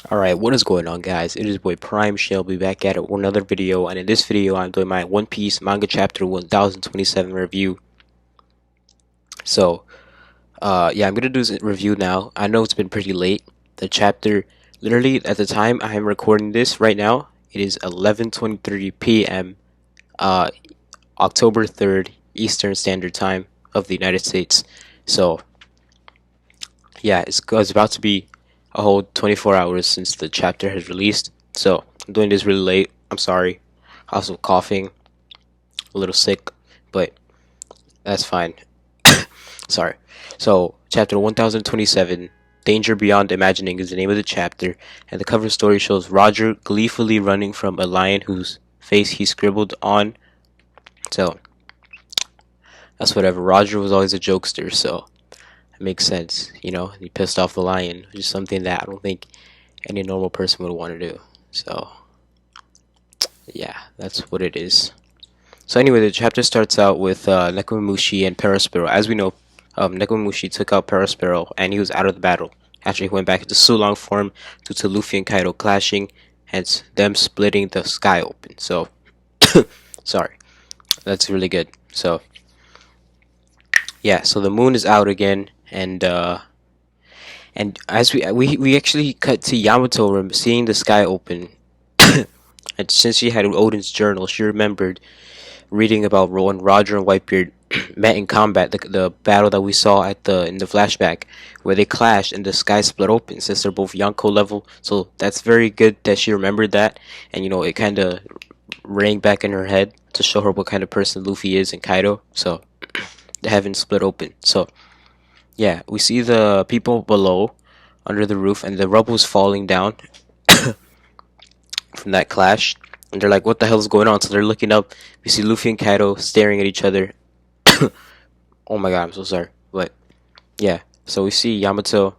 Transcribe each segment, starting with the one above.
Alright, what is going on, guys? It is your boy Prime Shelby back at it with another video, and in this video I'm doing my One Piece manga chapter 1027 review. So, yeah, I'm gonna do this review now. I know it's been pretty late. The chapter, literally at the time I am recording this right now, it is 11:23 p.m. uh October 3rd Eastern Standard Time of the United States. So, yeah, it's about to be a whole 24 hours since the chapter has released. So I'm doing this really late. I'm sorry. Also coughing, a little sick, but that's fine. Sorry. So chapter 1027, Danger Beyond Imagining is the name of the chapter, and the cover story shows Roger gleefully running from a lion whose face he scribbled on. So that's whatever. Roger was always a jokester, so it makes sense. He pissed off the lion, which is something that I don't think any normal person would want to do. So yeah, that's what it is. So anyway, the chapter starts out with Nekomamushi and Perospero. As we know, Nekomamushi took out Perospero and he was out of the battle. After he went back into Sulong form due to Luffy and Kaido clashing, hence them splitting the sky open. So, sorry, that's really good. So, yeah, so the moon is out again, and as we actually cut to Yamato seeing the sky open, and since she had Odin's journal, she remembered reading about when Roger and Whitebeard met in combat, the battle that we saw in the flashback, where they clashed and the sky split open. Since they're both Yonko level, so that's very good that she remembered that, and it kind of rang back in her head to show her what kind of person Luffy is and Kaido. So the heavens split open. So yeah, we see the people below under the roof, and the rubble's falling down from that clash. And they're like, what the hell is going on? So they're looking up. We see Luffy and Kaido staring at each other. Oh my god, I'm so sorry. But yeah, so we see Yamato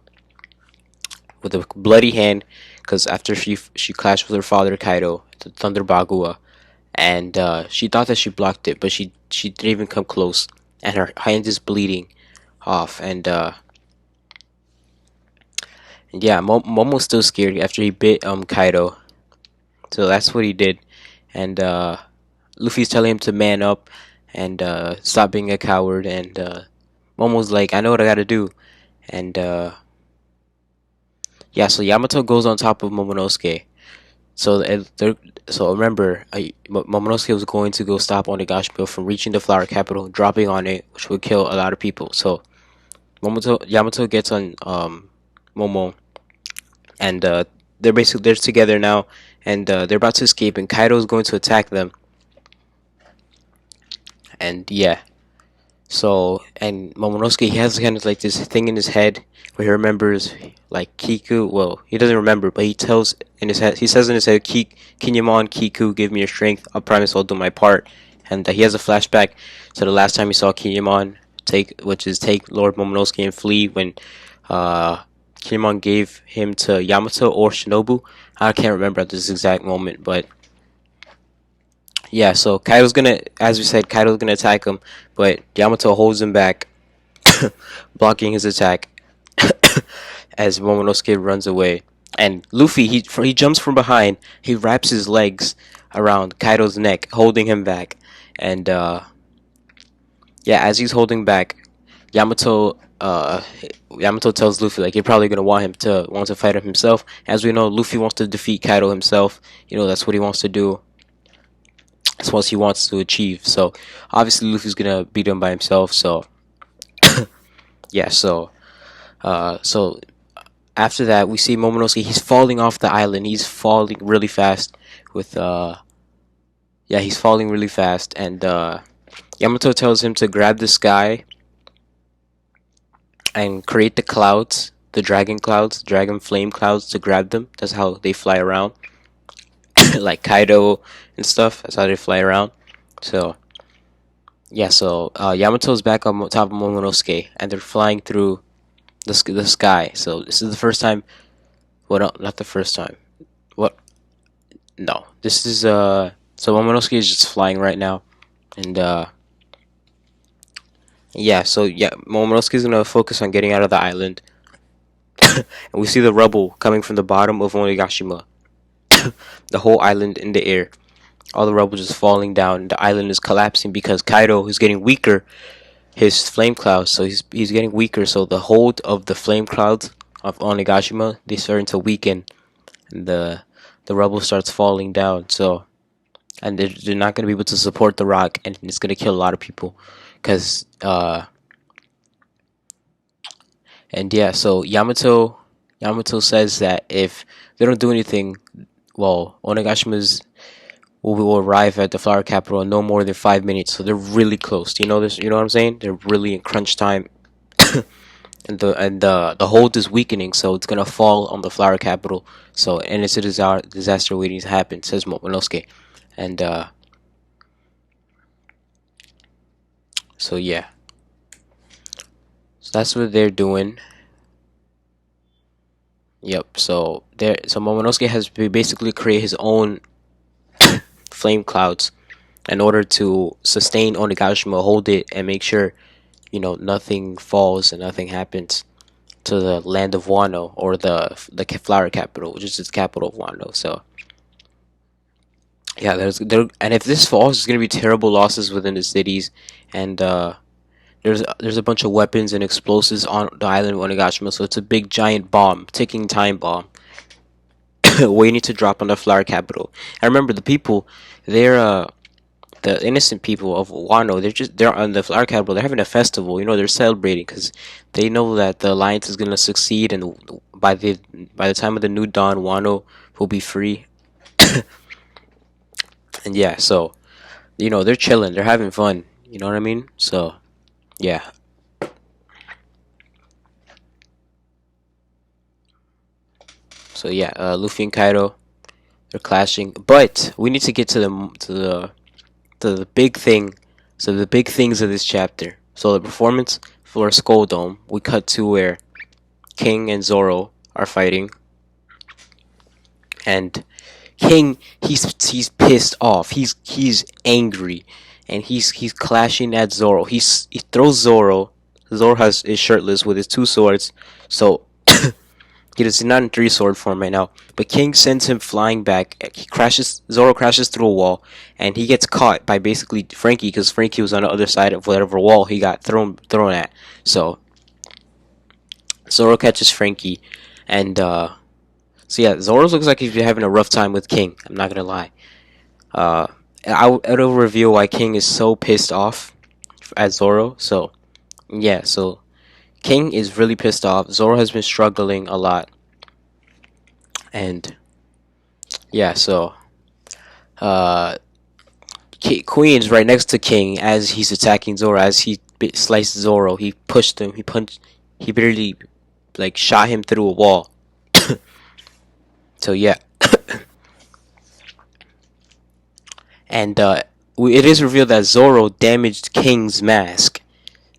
with a bloody hand because after she clashed with her father Kaido, the Thunder Bagua, and she thought that she blocked it, but she didn't even come close, and her hand is bleeding off, and yeah, Momo's still scared after he bit Kaido. So that's what he did, and Luffy's telling him to man up and stop being a coward, and Momo's like, I know what I gotta do, and yeah, so Yamato goes on top of Momonosuke. So so remember, Momonosuke was going to go stop Onigashima from reaching the flower capital, dropping on it, which would kill a lot of people. So Yamato gets on Momo, and they're together now, and they're about to escape, and Kaido's going to attack them. And yeah, so and Momonosuke, he has kind of like this thing in his head where he remembers like Kiku. Well, he doesn't remember, but he tells in his head. He says in his head, Kinemon, Kiku, give me your strength. I'll promise I'll do my part." And he has a flashback to the last time he saw Kinemon take Lord Momonosuke and flee when Kinemon gave him to Yamato or Shinobu. I can't remember at this exact moment, but yeah, so as we said, Kaido's gonna attack him, but Yamato holds him back, blocking his attack as Momonosuke runs away. And Luffy, he jumps from behind, he wraps his legs around Kaido's neck, holding him back. And yeah, as he's holding back, Yamato Yamato tells Luffy like you're probably gonna want to fight him himself. As we know, Luffy wants to defeat Kaido himself. That's what he wants to do. That's what he wants to achieve. So obviously Luffy's gonna beat him by himself. So yeah, so after that we see Momonosuke. He's falling off the island. He's falling really fast with yeah, he's falling really fast, and Yamato tells him to grab the sky and create the clouds, the dragon clouds, dragon flame clouds, to grab them. That's how they fly around. Like Kaido and stuff. That's how they fly around. So yeah, so Yamato's back on top of Momonosuke, and they're flying through the sky. So this is the first time. Well, no, not the first time. What? No, this is So Momonosuke is just flying right now, and yeah. So yeah, Momonosuke is gonna focus on getting out of the island. and we see the rubble coming from the bottom of Onigashima. The whole island in the air. All the rubble just falling down. The island is collapsing because Kaido is getting weaker. His flame clouds, so he's getting weaker. So the hold of the flame clouds of Onigashima, they starting to weaken, and the rubble starts falling down. So and they're not going to be able to support the rock, and it's going to kill a lot of people. Because and yeah, so Yamato says that if they don't do anything, well, Onegashima's will arrive at the flower capital in no more than 5 minutes. So they're really close. Do you know this? You know what I'm saying? They're really in crunch time, and the hold is weakening, so it's gonna fall on the flower capital. So and it's a disaster waiting to happen, says Momonosuke, and so yeah, so that's what they're doing. Yep. So Momonosuke has basically create his own flame clouds in order to sustain Onigashima, hold it, and make sure nothing falls and nothing happens to the land of Wano, or the flower capital, which is the capital of Wano. So yeah, and if this falls, there's gonna be terrible losses within the cities, and there's a bunch of weapons and explosives on the island of Onigashima. So it's a big giant bomb, ticking time bomb, waiting to drop on the flower capital. I remember the people, they're the innocent people of Wano, they're on the flower capital. They're having a festival. They're celebrating because they know that the alliance is gonna succeed, and by the time of the new dawn, Wano will be free. And yeah, so they're chilling, they're having fun. You know what I mean? So yeah. So yeah, Luffy and Kaido, they're clashing, but we need to get to the big thing. So the big things of this chapter. So the performance for Skull Dome. We cut to where King and Zoro are fighting, and King, he's pissed off. He's angry, and he's clashing at Zoro. He throws Zoro. Zoro is shirtless with his two swords. So he's not in three sword form right now. But King sends him flying back. Zoro crashes through a wall, and he gets caught by basically Frankie, because Frankie was on the other side of whatever wall he got thrown at. So Zoro catches Frankie, and so yeah, Zoro looks like he's having a rough time with King. I'm not gonna lie. It'll reveal why King is so pissed off at Zoro. So yeah, so King is really pissed off. Zoro has been struggling a lot, and yeah, so Queen's right next to King as he's attacking Zoro. As he sliced Zoro, he pushed him. He barely shot him through a wall. So yeah, and it is revealed that Zoro damaged King's mask.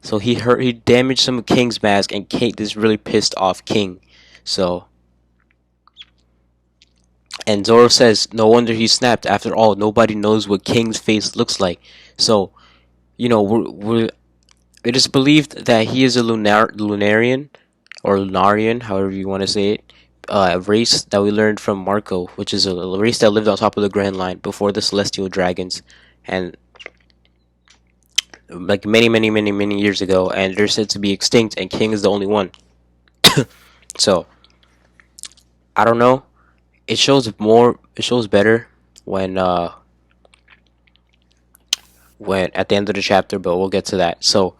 So he damaged some of King's mask, and King is really pissed off King. So, and Zoro says, "No wonder he snapped. After all, nobody knows what King's face looks like." So, it is believed that he is a Lunarian, or Lunarian, however you want to say it. A race that we learned from Marco, which is a race that lived on top of the Grand Line before the Celestial Dragons, and many years ago, and they're said to be extinct, and King is the only one. So I don't know. It shows better when at the end of the chapter, but we'll get to that. So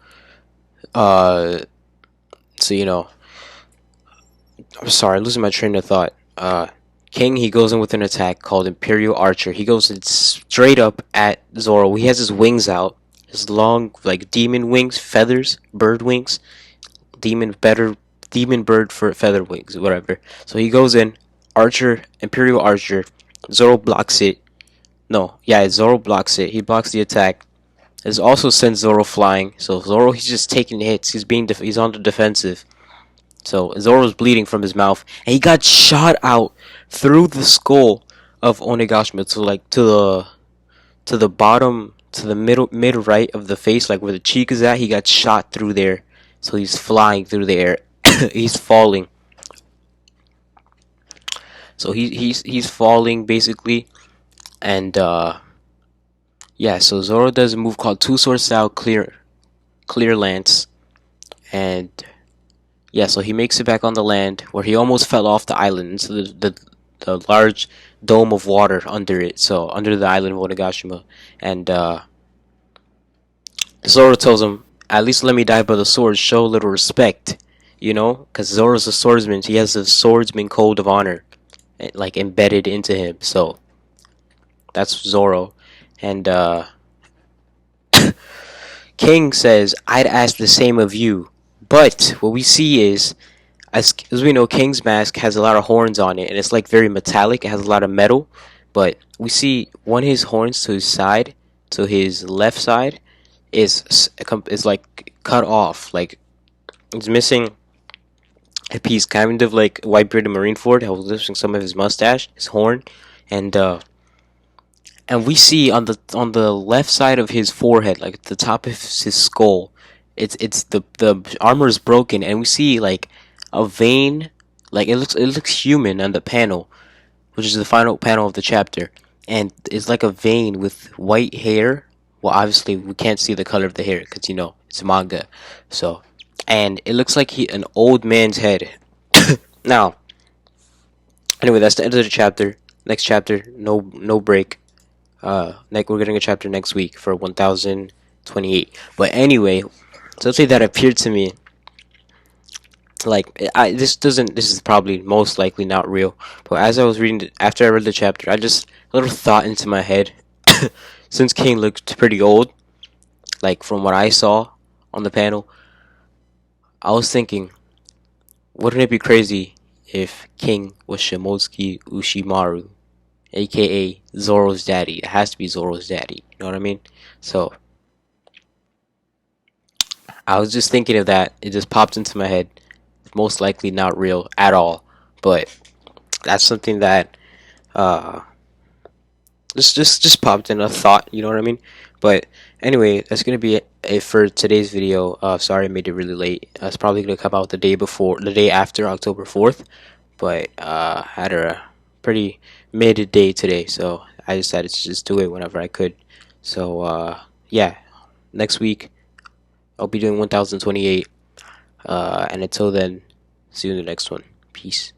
I'm sorry, losing my train of thought. King, he goes in with an attack called Imperial Archer. He goes in straight up at Zoro. He has his wings out, his long demon wings, feathers, bird wings, demon bird for feather wings, whatever. So he goes in, Imperial Archer. Zoro blocks it. No, yeah, Zoro blocks it. He blocks the attack. This also sends Zoro flying. So Zoro, he's just taking hits. He's on the defensive. So Zoro's bleeding from his mouth, and he got shot out through the skull of Onigashima to the bottom, to the mid right of the face, where the cheek is at. He got shot through there, so he's flying through the air. He's falling So he's falling basically, and yeah. So Zoro does a move called Two Sword Style Clear Lance, and yeah. So he makes it back on the land where he almost fell off the island into the large dome of water under it. So under the island of Onigashima, and Zoro tells him, "At least let me die by the sword. Show a little respect." You know, because Zoro's a swordsman. He has a swordsman code of honor, like embedded into him. So that's Zoro, and King says, "I'd ask the same of you." But what we see is, as we know, King's mask has a lot of horns on it, and it's like very metallic. It has a lot of metal, but we see one of his horns to his left side, is like cut off, like it's missing a piece, kind of like Whitebeard Marineford, how was missing some of his mustache, his horn, and we see on the left side of his forehead, like at the top of his skull, it's the armor is broken, and we see like a vein, like it looks human on the panel, which is the final panel of the chapter, and it's like a vein with white hair. Well, obviously we can't see the color of the hair because it's manga, so and it looks like an old man's head. Now, anyway, that's the end of the chapter. Next chapter, no break. We're getting a chapter next week for 1028. But anyway, something that appeared to me, like this is probably most likely not real. But as I was reading after I read the chapter, I just a little thought into my head. Since King looked pretty old, like from what I saw on the panel, I was thinking, wouldn't it be crazy if King was Shimotsuki Ushimaru, aka Zoro's daddy? It has to be Zoro's daddy. You know what I mean? So I was just thinking of that. It just popped into my head. It's most likely not real at all, but that's something that uh just popped in a thought. You know what I mean? But anyway, that's gonna be it for today's video. Sorry I made it really late. It's probably gonna come out the day after October 4th. But had a pretty midday today, so I decided to just do it whenever I could. So yeah, next week I'll be doing 1028. And until then, see you in the next one. Peace.